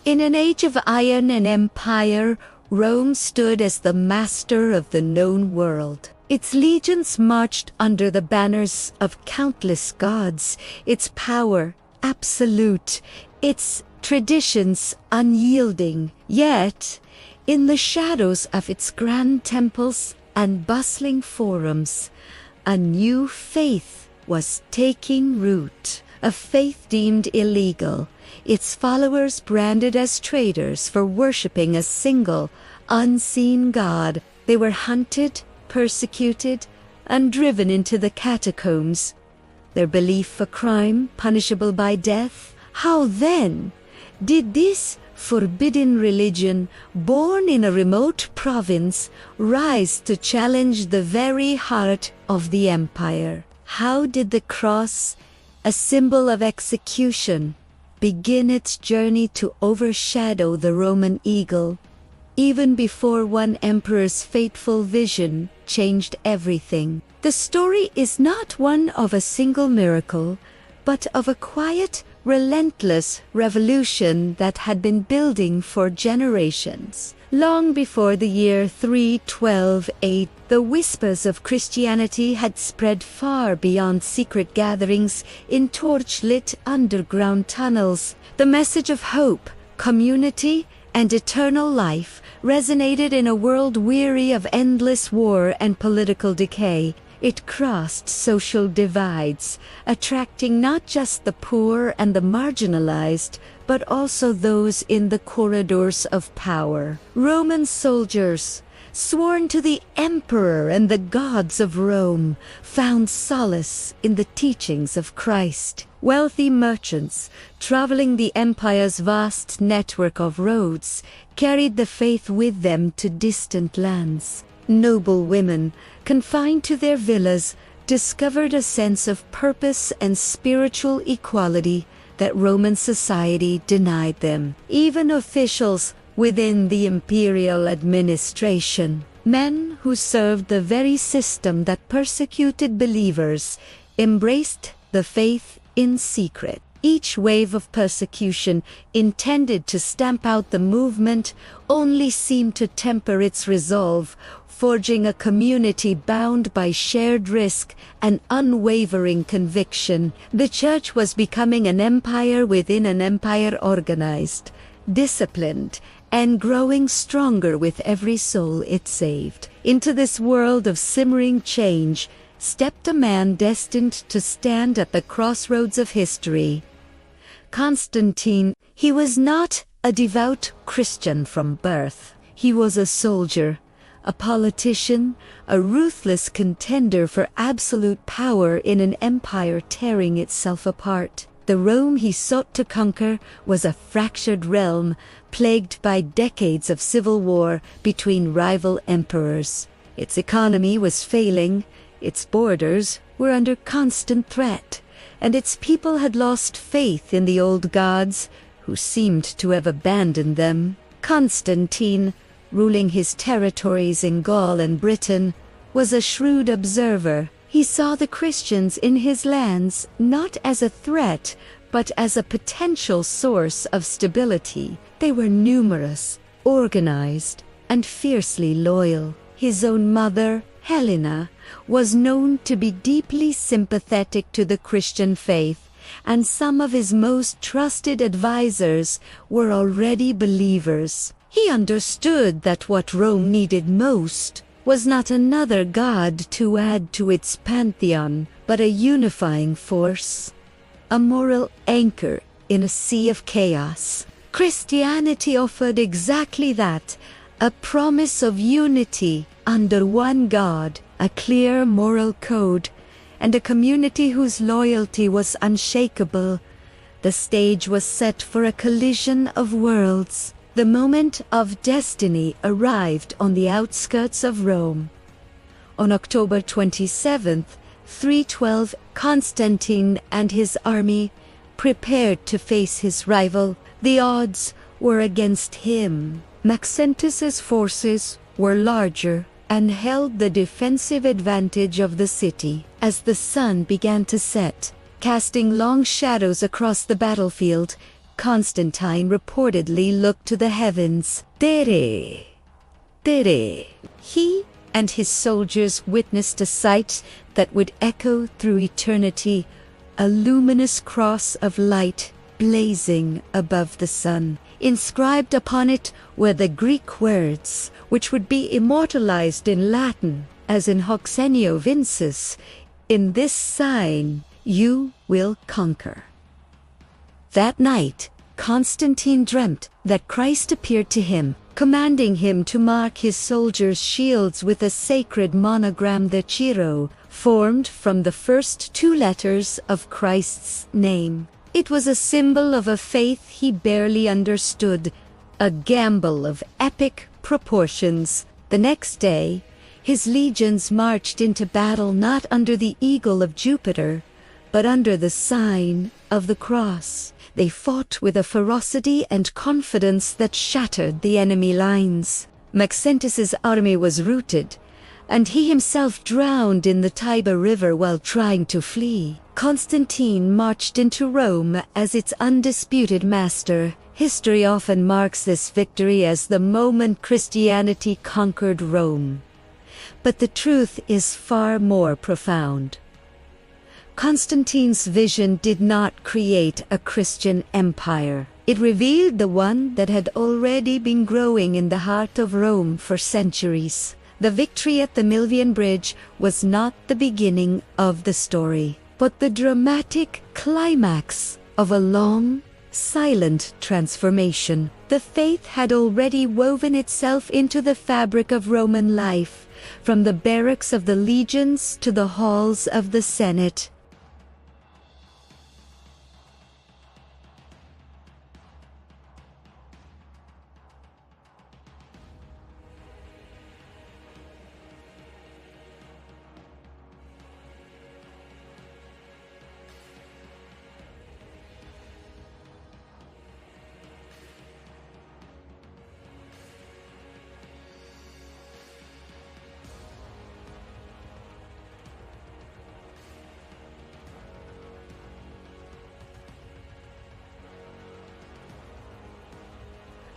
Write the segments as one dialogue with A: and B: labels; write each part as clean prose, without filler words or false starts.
A: In an age of iron and empire, Rome stood as the master of the known world. Its legions marched under the banners of countless gods, its power absolute, its traditions unyielding. Yet, in the shadows of its grand temples and bustling forums, a new faith was taking root, a faith deemed illegal, its followers branded as traitors for worshipping a single, unseen god. They were hunted, persecuted, and driven into the catacombs, their belief a crime punishable by death. How then did this forbidden religion, born in a remote province, rise to challenge the very heart of the empire? How did the cross, a symbol of execution, begin its journey to overshadow the Roman eagle, even before one emperor's fateful vision changed everything? The story is not one of a single miracle, but of a quiet, relentless revolution that had been building for generations. Long before the year 312 AD, the whispers of Christianity had spread far beyond secret gatherings in torch-lit underground tunnels. The message of hope, community, and eternal life resonated in a world weary of endless war and political decay. It crossed social divides, attracting not just the poor and the marginalized, but also those in the corridors of power. Roman soldiers, sworn to the emperor and the gods of Rome, found solace in the teachings of Christ. Wealthy merchants, traveling the empire's vast network of roads, carried the faith with them to distant lands. Noble women, confined to their villas, discovered a sense of purpose and spiritual equality that Roman society denied them. Even officials within the imperial administration, men who served the very system that persecuted believers, embraced the faith in secret. Each wave of persecution intended to stamp out the movement only seemed to temper its resolve, forging a community bound by shared risk and unwavering conviction. The church was becoming an empire within an empire, organized, disciplined, and growing stronger with every soul it saved. Into this world of simmering change stepped a man destined to stand at the crossroads of history. Constantine. He was not a devout Christian from birth. He was a soldier, a politician, a ruthless contender for absolute power in an empire tearing itself apart. The Rome he sought to conquer was a fractured realm, plagued by decades of civil war between rival emperors. Its economy was failing, its borders were under constant threat, and its people had lost faith in the old gods, who seemed to have abandoned them. Constantine, ruling his territories in Gaul and Britain, was a shrewd observer. He saw the Christians in his lands not as a threat, but as a potential source of stability. They were numerous, organized, and fiercely loyal. His own mother, Helena, was known to be deeply sympathetic to the Christian faith, and some of his most trusted advisors were already believers. He understood that what Rome needed most was not another god to add to its pantheon, but a unifying force, a moral anchor in a sea of chaos. Christianity offered exactly that, a promise of unity under one God, a clear moral code, and a community whose loyalty was unshakable. The stage was set for a collision of worlds. The moment of destiny arrived on the outskirts of Rome. On October 27th, 312, Constantine and his army prepared to face his rival. The odds were against him. Maxentus's forces were larger and held the defensive advantage of the city. As the sun began to set, casting long shadows across the battlefield, Constantine reportedly looked to the heavens. Tere, tere. He and his soldiers witnessed a sight that would echo through eternity, a luminous cross of light blazing above the sun. Inscribed upon it were the Greek words, which would be immortalized in Latin, as in Hoc Signo Vinces, "In this sign you will conquer." That night, Constantine dreamt that Christ appeared to him, commanding him to mark his soldiers' shields with a sacred monogram, the Chiro, formed from the first two letters of Christ's name. It was a symbol of a faith he barely understood, a gamble of epic proportions. The next day, his legions marched into battle not under the eagle of Jupiter, but under the sign of the cross. They fought with a ferocity and confidence that shattered the enemy lines. Maxentus's army was routed, and he himself drowned in the Tiber River while trying to flee. Constantine marched into Rome as its undisputed master. History often marks this victory as the moment Christianity conquered Rome. But the truth is far more profound. Constantine's vision did not create a Christian empire. It revealed the one that had already been growing in the heart of Rome for centuries. The victory at the Milvian Bridge was not the beginning of the story, but the dramatic climax of a long, silent transformation. The faith had already woven itself into the fabric of Roman life, from the barracks of the legions to the halls of the Senate.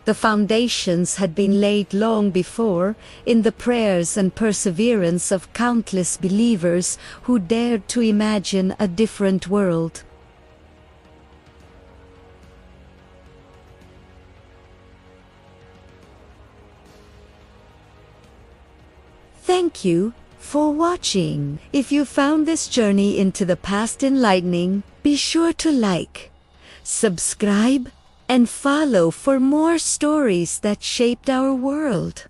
A: The foundations had been laid long before in the prayers and perseverance of countless believers who dared to imagine a different world. Thank you for watching. If you found this journey into the past enlightening, be sure to like, subscribe, and follow for more stories that shaped our world.